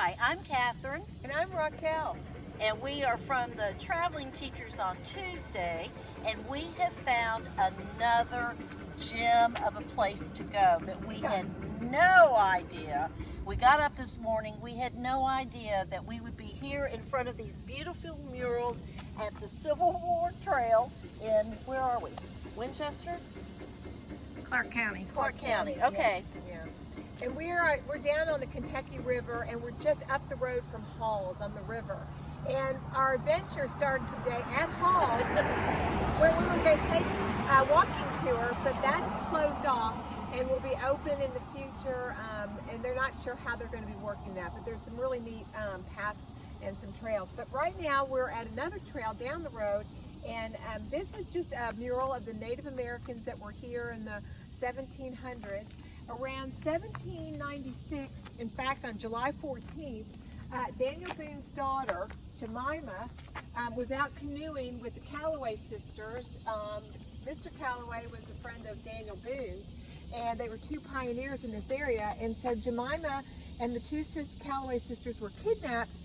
Hi, I'm Catherine, And I'm Raquel. and we are from the Traveling Teachers on Tuesday, and we have found another gem of a place to go that we had no idea. We got up this morning, we had no idea that we would be here in front of these beautiful murals at the Civil War Trail in, where are we? Winchester? Clark County. Clark County, okay. Yeah. And we're down on the Kentucky River, and we're just up the road from Halls on the river. And our adventure started today at Halls, where we were going to take a walking tour, but that's closed off and will be open in the future. And they're not sure how they're going to be working that, but there's some really neat paths and some trails. But right now we're at another trail down the road, and this is just a mural of the Native Americans that were here in the 1700s. Around 1796, in fact on July 14th, Daniel Boone's daughter, Jemima, was out canoeing with the Callaway sisters. Mr. Callaway was a friend of Daniel Boone's, and they were two pioneers in this area. And so Jemima and the two Callaway sisters were kidnapped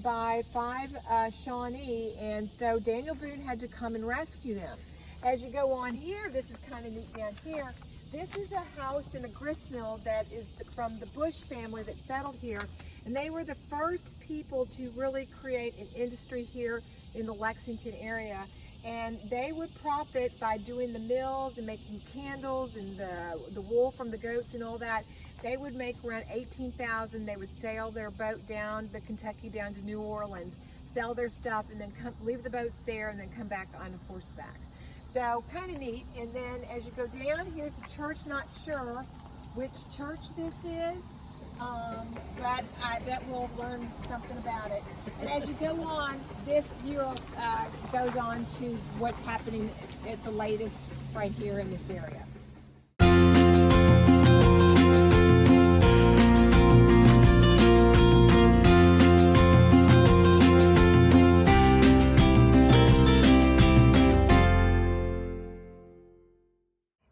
by five Shawnee, and so Daniel Boone had to come and rescue them. As you go on here, this is kind of neat down here. This is a house in a grist mill that is from the Bush family that settled here, and they were the first people to really create an industry here in the Lexington area. And they would profit by doing the mills and making candles and the wool from the goats and all that. They would make around $18,000. They would sail their boat down the Kentucky down to New Orleans, sell their stuff, and then leave the boats there and then come back on horseback. So kind of neat. And then as you go down, here's a church. Not sure which church this is, but I bet we'll learn something about it. And as you go on, this mural goes on to what's happening at the latest right here in this area.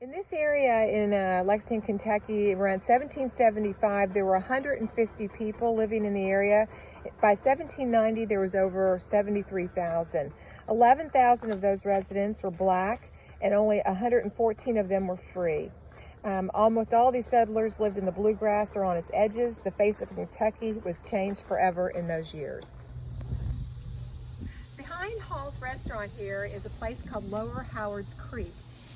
In this area in Lexington, Kentucky, around 1775, there were 150 people living in the area. By 1790, there was over 73,000. 11,000 of those residents were black, and only 114 of them were free. Almost all these settlers lived in the bluegrass or on its edges. The face of Kentucky was changed forever in those years. Behind Hall's Restaurant here is a place called Lower Howard's Creek.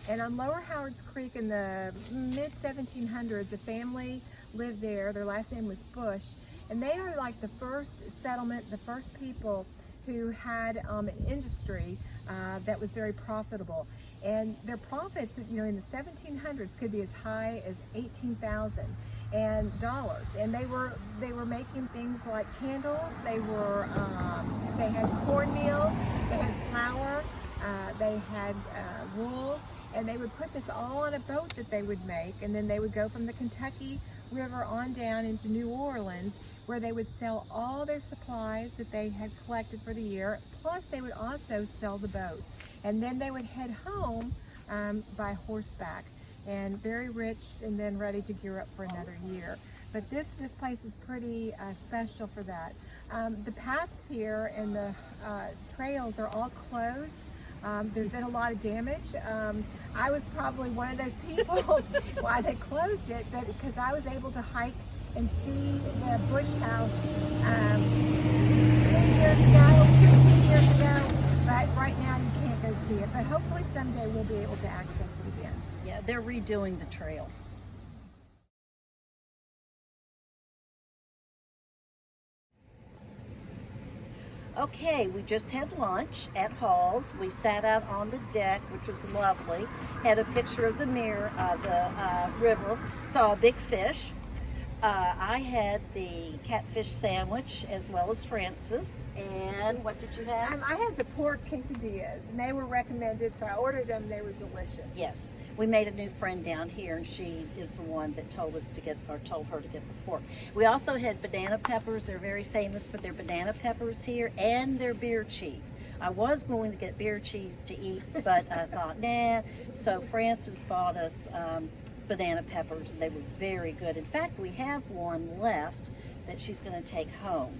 And on Lower Howard's Creek in the mid-1700s, a family lived there. Their last name was Bush. And they are like the first settlement, the first people who had an industry that was very profitable. And their profits, you know, in the 1700s could be as high as $18,000 and they were making things like candles. They had cornmeal, they had flour, they had wool. And they would put this all on a boat that they would make, and then they would go from the Kentucky River on down into New Orleans, where they would sell all their supplies that they had collected for the year, plus they would also sell the boat. And then they would head home by horseback, and very rich and then ready to gear up for another year. But this place is pretty special for that. The paths here and the trails are all closed. There's been a lot of damage. I was probably one of those people why they closed it, but because I was able to hike and see the Bush House 3 years ago, 2 years ago, but right now you can't go see it. But hopefully someday we'll be able to access it again. Yeah, they're redoing the trail. Okay, we just had lunch at Hall's. We sat out on the deck, which was lovely. Had a picture of the river. Saw a big fish. I had the catfish sandwich as well as Francis. And what did you have? I had the pork quesadillas, and they were recommended, so I ordered them. They were delicious. Yes, we made a new friend down here, and she is the one that told her to get the pork. We also had banana peppers. They're very famous for their banana peppers here, and their beer cheese. I was going to get beer cheese to eat, but I thought, nah. So Francis bought us banana peppers, and they were very good. In fact, we have one left that she's going to take home.